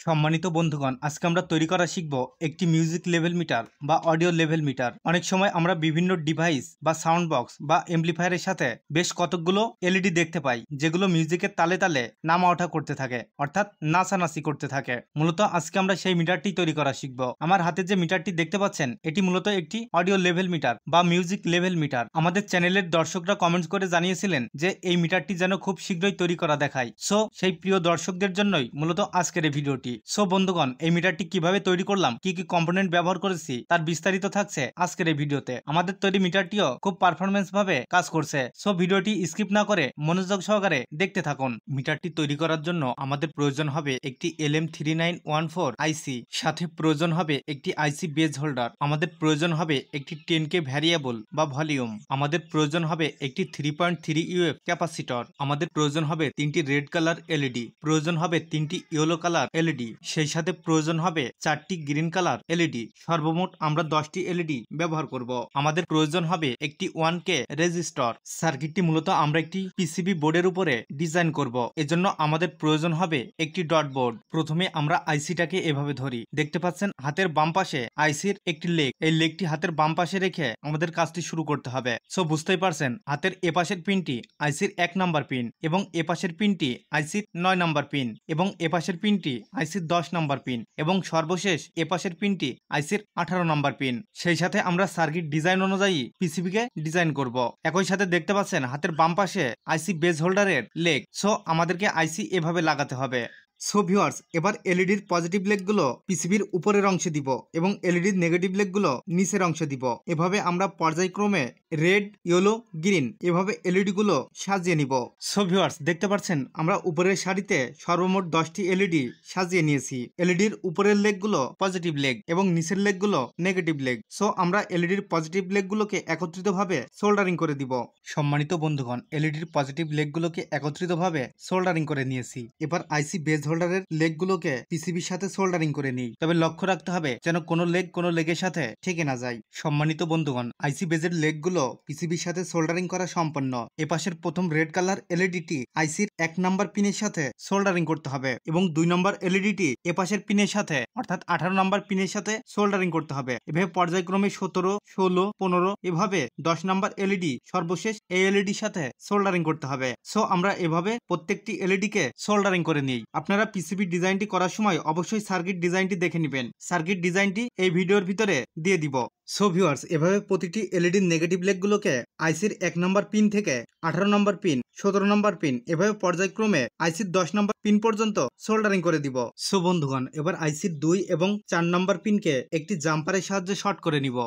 সম্মানিত বন্ধুগণ, আজকে আমরা তৈরি করা শিখব একটি মিউজিক লেভেল মিটার বা অডিও লেভেল মিটার। অনেক সময় আমরা বিভিন্ন ডিভাইস বা সাউন্ড বক্স বা এমপ্লিফায়ারের সাথে বেশ কতকগুলো এলইডি দেখতে পাই, যেগুলো মিউজিকের তালে তালে নামা ওঠা করতে থাকে, অর্থাৎ নাচানাচি করতে থাকে। মূলত আজকে আমরা সেই মিটারটি তৈরি করা শিখব। আমার হাতে যে মিটারটি দেখতে পাচ্ছেন, এটি মূলত একটি অডিও লেভেল মিটার বা মিউজিক লেভেল মিটার। আমাদের চ্যানেলের দর্শকরা কমেন্টস করে জানিয়েছিলেন যে এই মিটারটি যেন খুব শীঘ্রই তৈরি করা দেখায়। সো সেই প্রিয় দর্শকদের জন্যই মূলত আজকের এই ভিডিওটি। সো বন্ধুগণ, এই মিটারটি কিভাবে তৈরি করলাম, কি কি কম্পোনেন্ট ব্যবহার করেছি, তার বিস্তারিত থাকছে আজকের এই ভিডিওতে। আমাদের তৈরি মিটারটিও খুব পারফরমেন্স ভাবে কাজ করছে। সো ভিডিওটি স্কিপ না করে মনোযোগ সহকারে দেখতে থাকুন। মিটারটি তৈরি করার জন্য আমাদের প্রয়োজন হবে একটি LM3914 আইসি, সাথে প্রয়োজন হবে একটি আইসি বেজ হোল্ডার। আমাদের প্রয়োজন হবে একটি 10K ভ্যারিয়েবল বা ভলিউম। আমাদের প্রয়োজন হবে একটি 3.3 UF ক্যাপাসিটর। আমাদের প্রয়োজন হবে 3টি রেড কালার এলইডি, প্রয়োজন হবে 3টি ইয়েলো কালার এলইডি, সেই সাথে প্রয়োজন হবে 4টি গ্রিন কালার এলইডি। সর্বমোট আমরা 10টি এলইডি ব্যবহার করব। আমাদের প্রয়োজন হবে একটি 1K রেজিস্টর। সার্কিটটি মূলত আমরা একটি পিসিবি বোর্ডের উপরে ডিজাইন করব, এজন্য আমাদের প্রয়োজন হবে একটি ডট বোর্ড। প্রথমে আমরা আইসিটাকে এভাবে ধরি, দেখতে পাচ্ছেন হাতের বাম পাশে আইসির একটি লেগ। এই লেগটি হাতের বাম পাশে রেখে আমাদের কাজটি শুরু করতে হবে। সো বুঝতেই পারছেন, হাতের এপাশের পিনটি আইসির 1 নাম্বার পিন, এবং এপাশের পিনটি আইসির 9 নাম্বার পিন, এবং এপাশের পিনটি আইসির 10 নাম্বার পিন, এবং সর্বশেষ এপাশের পিনটি আইসির 18 নাম্বার পিন। সেই সাথে আমরা সার্কিট ডিজাইন অনুযায়ী পিসিবি কে ডিজাইন করব। একই সাথে দেখতে পাচ্ছেন হাতের বাম পাশে আইসি বেজ হোল্ডারের লেগ। সো আমাদেরকে আইসি এভাবে লাগাতে হবে। সো ভিউয়ার্স, এবার এলইডির পজিটিভ লেগগুলো পিসিবির উপরের অংশে দিব এবং এলইডির নেগেটিভ লেগগুলো নিচের অংশে দিব। এভাবে আমরা পর্যায়ক্রমে রেড, ইয়েলো, গ্রিন এভাবে এলইডি গুলো সাজিয়ে নিব। সো ভিউয়ার্স, দেখতে পাচ্ছেন আমরা উপরের সারিতে সর্বমোট 10টি এলইডি সাজিয়ে নিয়েছি। এলইডির উপরের লেগগুলো পজিটিভ লেগ এবং নিচের লেগগুলো নেগেটিভ লেগ। সো আমরা এলইডির পজিটিভ লেগগুলোকে একত্রিতভাবে সোল্ডারিং করে দিব। সম্মানিত বন্ধুগণ, এলইডির পজিটিভ লেগগুলোকে একত্রিতভাবে সোল্ডারিং করে নিয়েছি। এবার আইসি বেজ হোল্ডারের লেগগুলোকে পিসিবির সাথে সোল্ডারিং করে নিই। তবে লক্ষ্য রাখতে হবে যেন কোনো লেগের সাথে ঠেকে না যায়। সম্মানিত বন্ধুগণ, আইসি বেজের লেগগুলো পিসিবির সাথে সোল্ডারিং করা সম্পন্ন। এপাশের প্রথম রেড কালার এলইডিটি আইসির 1 নাম্বার পিনের সাথে সোল্ডারিং করতে হবে, এবং 2 নম্বর এলইডিটি এপাশের পিনের সাথে অর্থাৎ 18 নাম্বার পিনের সাথে সোল্ডারিং করতে হবে। এভাবে পর্যায়ক্রমে 17, 16, 15 এভাবে 10 নাম্বার এলইডি সর্বশেষ এই এলইডির সাথে সোল্ডারিং করতে হবে। সো আমরা এভাবে প্রত্যেকটি এলইডি কে সোল্ডারিং করে নিই। আপনারা পিসিবি ডিজাইনটি করার সময় অবশ্যই সার্কিট ডিজাইনটি দেখে নেবেন। সার্কিট ডিজাইনটি এই ভিডিওর ভিতরে দিয়ে দিব। সো ভিউয়ার্স, এভাবে প্রতিটি এলইডির নেগেটিভ লেগগুলোকে আইসির 1 নম্বর পিন থেকে 18 নম্বর পিন, 17 নম্বর পিন এভাবে পর্যায়ক্রমে আইসির 10 নম্বর পিন পর্যন্ত সোল্ডারিং করে দিব। সো বন্ধুগণ, এবার আইসির 2 এবং 4 নম্বর পিনকে একটি জাম্পারের সাহায্যে শর্ট করে নিব।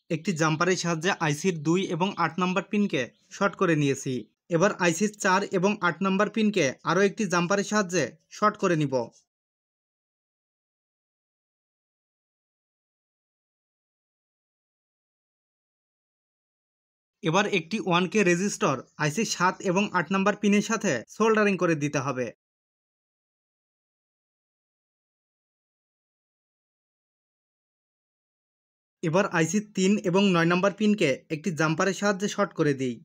একটি জাম্পারের সাহায্যে আইসির 2 এবং 8 নম্বর পিনকে শর্ট করে নিয়েছি। এবার আইসির 4 এবং 8 নম্বর পিনকে আরও একটি জাম্পারের সাহায্যে শর্ট করে নিব। এবার একটি 1K রেজিস্টর আইসির 7 এবং 8 নম্বর পিনের সাথে সোল্ডারিং করে দিতে হবে। এবার আইসির 3 এবং 9 নম্বর পিনকে একটি জাম্পারের সাহায্যে শর্ট করে দিই।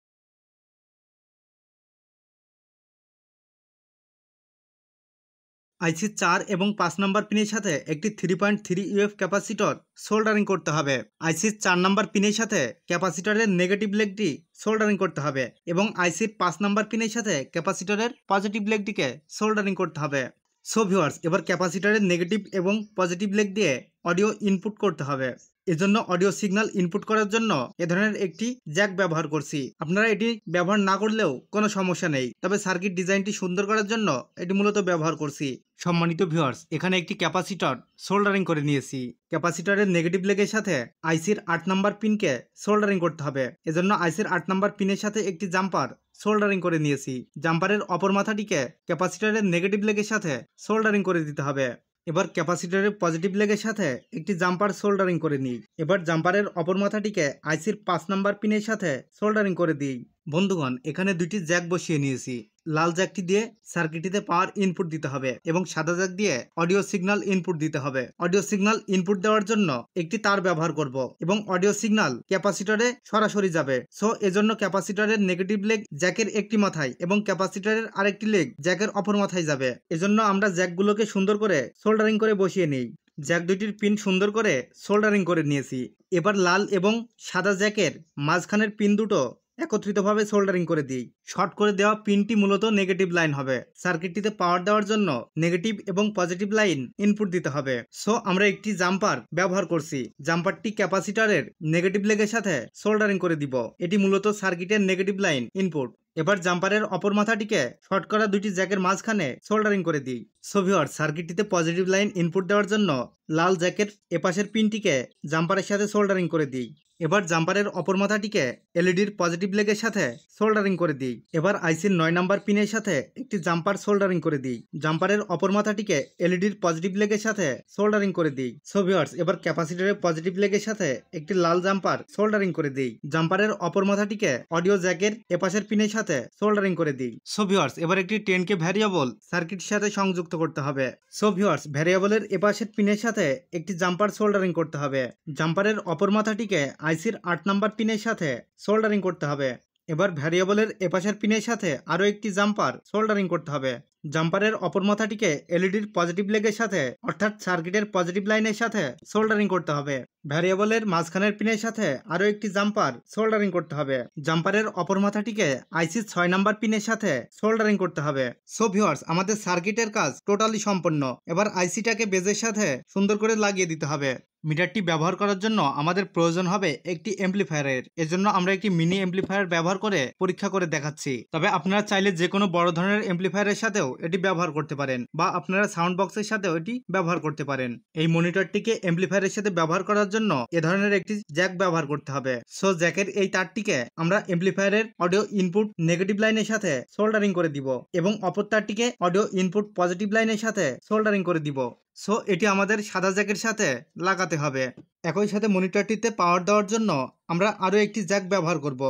আইসির 4 এবং 5 নম্বর পিনের সাথে একটি 3.3 UF ক্যাপাসিটর সোল্ডারিং করতে হবে। আইসির 4 নম্বর পিনের সাথে ক্যাপাসিটরের নেগেটিভ লেগটি সোল্ডারিং করতে হবে, এবং আইসির 5 নম্বর পিনের সাথে ক্যাপাসিটরের পজিটিভ লেগটিকে সোল্ডারিং করতে হবে। সো ভিউয়ার্স, এবার ক্যাপাসিটরের নেগেটিভ এবং পজিটিভ লেগ দিয়ে অডিও ইনপুট করতে হবে। এজন্য অডিও সিগন্যাল ইনপুট করার জন্য এ ধরনের একটি জ্যাক ব্যবহার করছি। আপনারা এটি ব্যবহার না করলেও কোনো সমস্যা নেই, তবে সার্কিট ডিজাইনটি সুন্দর করার জন্য এটি মূলত ব্যবহার করছি। সম্মানিত ভিউয়ার্স, এখানে একটি ক্যাপাসিটর সোল্ডারিং করে নিয়েছি। ক্যাপাসিটরের নেগেটিভ লেগের সাথে আইসির 8 নাম্বার পিনকে সোল্ডারিং করতে হবে। এজন্য আইসির 8 নাম্বার পিনের সাথে একটি জাম্পার সোল্ডারিং করে নিয়েছি। জাম্পারের অপর মাথাটিকে ক্যাপাসিটরের নেগেটিভ লেগের সাথে সোল্ডারিং করে দিতে হবে। এবার ক্যাপাসিটরের পজিটিভ লেগের সাথে একটি জাম্পার সোল্ডারিং করে নিই। এবার জাম্পারের অপর মাথাটিকে আইসির 5 নাম্বার পিনের সাথে সোল্ডারিং করে দিই। বন্ধুগণ, এখানে দুইটি জ্যাক বসিয়ে নিয়েছি। লাল জ্যাকটি দিয়ে সার্কিটটিতে পাওয়ার ইনপুট দিতে হবে এবং সাদা জ্যাক দিয়ে অডিও সিগন্যাল ইনপুট দিতে হবে। অডিও সিগন্যাল ইনপুট দেওয়ার জন্য একটি তার ব্যবহার করব এবং অডিও সিগন্যাল ক্যাপাসিটরে সরাসরি যাবে। সো এজন্য ক্যাপাসিটরের নেগেটিভ লেগ জ্যাকের একটি মাথায় এবং ক্যাপাসিটরের আরেকটি লেগ জ্যাকের অপর মাথায় যাবে। এজন্য আমরা জ্যাকগুলোকে সুন্দর করে সোল্ডারিং করে বসিয়ে নিই। জ্যাক দুইটির পিন সুন্দর করে সোল্ডারিং করে নিয়েছি। এবার লাল এবং সাদা জ্যাকের মাঝখানের পিন দুটো একত্রিতভাবে সোল্ডারিং করে দিই। শর্ট করে দেওয়া পিনটি মূলত নেগেটিভ লাইন হবে। সার্কিটটিতে পাওয়ার দেওয়ার জন্য নেগেটিভ এবং পজিটিভ লাইন ইনপুট দিতে হবে। সো আমরা একটি জাম্পার ব্যবহার করছি। জাম্পারটি ক্যাপাসিটরের নেগেটিভ লেগের সাথে সোল্ডারিং করে দিব। এটি মূলত সার্কিটের নেগেটিভ লাইন ইনপুট। এবার জাম্পারের অপর মাথাটিকে শর্ট করা দুটি জ্যাকের মাঝখানে সোল্ডারিং করে দিই। সো ভিউয়ার্স, সার্কিটটিতে পজিটিভ লাইন ইনপুট দেওয়ার জন্য লাল জ্যাকের এপাশের পিনটিকে জাম্পারের সাথে সোল্ডারিং করে দিই। এবার জাম্পারের অপর মাথাটিকে এলইডির পজিটিভ লেগের সাথে সোল্ডারিং করে দিই। এবার আইসির 9 নাম্বার পিনের সাথে একটি জাম্পার সোল্ডারিং করে দিই। জাম্পারের অপর মাথাটিকে এলইডির পজিটিভ লেগের সাথে সোল্ডারিং করে দিই। সো ভিউয়ার্স, এবার ক্যাপাসিটরের পজিটিভ লেগের সাথে একটি লাল জাম্পার সোল্ডারিং করে দিই। জাম্পারের অপর মাথাটিকে অডিও জ্যাকের এপাশের পিনের সাথে সোল্ডারিং করে দিই। সো ভিউয়ার্স, এবার একটি 10K ভ্যারিয়েবল সার্কিটের সাথে সংযুক্ত করতে হবে। সো ভিউয়ার্স, ভ্যারিয়েবলের এপাশের পিনের সাথে একটি জাম্পার সোল্ডারিং করতে হবে। জাম্পারের অপর মাথাটিকে আইসির 8 নাম্বার পিনের সাথে সোল্ডারিং করতে হবে। এবার ভ্যারিয়েবলের এপাশের পিনের সাথে আরও একটি জাম্পার সোল্ডারিং করতে হবে। জাম্পারের অপর মাথাটিকে এলইডির পজিটিভ লেগের সাথে অর্থাৎ সার্কিটের পজিটিভ লাইনের সাথে সোল্ডারিং করতে হবে। ভ্যারিয়েবলের মাঝখানের পিনের সাথে আরও একটি জাম্পার সোল্ডারিং করতে হবে। জাম্পারের অপর মাথাটিকে আইসির 6 নাম্বার পিনের সাথে সোল্ডারিং করতে হবে। সো ভিউয়ার্স, আমাদের সার্কিটের কাজ টোটালি সম্পন্ন। এবার আইসিটাকে বেজের সাথে সুন্দর করে লাগিয়ে দিতে হবে। মিটারটি ব্যবহার করার জন্য আমাদের প্রয়োজন হবে একটি এমপ্লিফায়ারের। এজন্য আমরা একটি মিনি এমপ্লিফায়ার ব্যবহার করে পরীক্ষা করে দেখাচ্ছি। তবে আপনারা চাইলে যে কোনো বড় ধরনের এমপ্লিফায়ারের সাথেও এটি ব্যবহার করতে পারেন বা আপনারা সাউন্ড বক্সের সাথেও এটি ব্যবহার করতে পারেন। এই মনিটরটিকে এমপ্লিফায়ারের সাথে ব্যবহার করার জন্য এ ধরনের একটি জ্যাক ব্যবহার করতে হবে। সো জ্যাকের এই তারটিকে আমরা এমপ্লিফায়ারের অডিও ইনপুট নেগেটিভ লাইনের সাথে সোল্ডারিং করে দিব এবং অপর তারটিকে অডিও ইনপুট পজিটিভ লাইনের সাথে সোল্ডারিং করে দিব। সো এটি আমাদের সাদা জ্যাকের সাথে লাগাতে হবে। একই সাথে মনিটরটিতে পাওয়ার দেওয়ার জন্য আমরা আরও একটি জ্যাক ব্যবহার করব।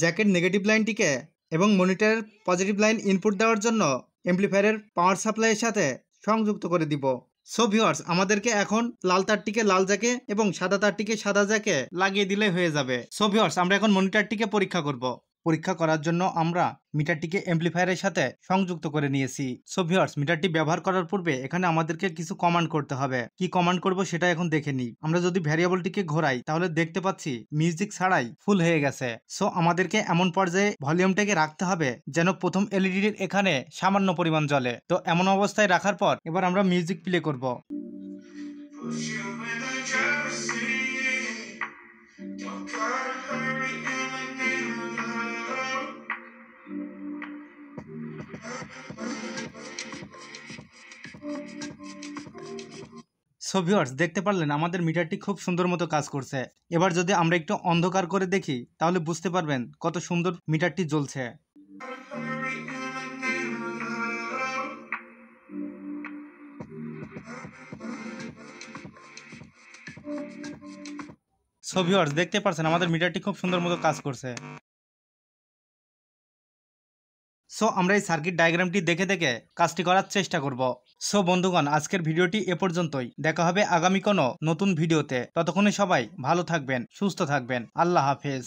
জ্যাকের নেগেটিভ লাইনটিকে এবং মনিটরের পজিটিভ লাইন ইনপুট দেওয়ার জন্য এমপ্লিফায়ারের পাওয়ার সাপ্লাইয়ের সাথে সংযুক্ত করে দিব। সো ভিউয়ার্স, আমাদেরকে এখন লাল তারটিকে লাল জ্যাকে এবং সাদা তারটিকে সাদা জ্যাকে লাগিয়ে দিলে হয়ে যাবে। সো ভিউয়ার্স, আমরা এখন মনিটরটিকে পরীক্ষা করব। পরীক্ষা করার জন্য আমরা মিটারটিকে এমপ্লিফায়ারের সাথে সংযুক্ত করে নিয়েছি। সো ভিউয়ার্স, মিটারটি ব্যবহার করার পূর্বে এখানে আমাদেরকে কিছু কমান্ড করতে হবে। কি কমান্ড করব সেটা এখন দেখে নিই। আমরা যদি ভ্যারিয়েবলটিকে ঘোরাই তাহলে দেখতে পাচ্ছি মিউজিক ছাড়াই ফুল হয়ে গেছে। সো আমাদেরকে এমন পর্যায়ে ভলিউমটাকে রাখতে হবে যেন প্রথম এলইডির এখানে সামান্য পরিমাণ জ্বলে। তো এমন অবস্থায় রাখার পর এবার আমরা মিউজিক প্লে করব। সো ভিউয়ার্স, দেখতে পারলেন আমাদের মিটারটি খুব সুন্দর মতো কাজ করছে। এবার যদি আমরা একটু অন্ধকার করে দেখি তাহলে বুঝতে পারবেন কত সুন্দর মিটারটি জ্বলছে। সো ভিউয়ার্স, দেখতে পাচ্ছেন আমাদের মিটারটি খুব সুন্দর মতো কাজ করছে। সো আমরা এই সার্কিট ডায়াগ্রামটি দেখে দেখে কাজটি করার চেষ্টা করব। সো বন্ধুগণ, আজকের ভিডিওটি এ পর্যন্তই। দেখা হবে আগামী কোনো নতুন ভিডিওতে। ততক্ষণে সবাই ভালো থাকবেন, সুস্থ থাকবেন। আল্লাহ হাফেজ।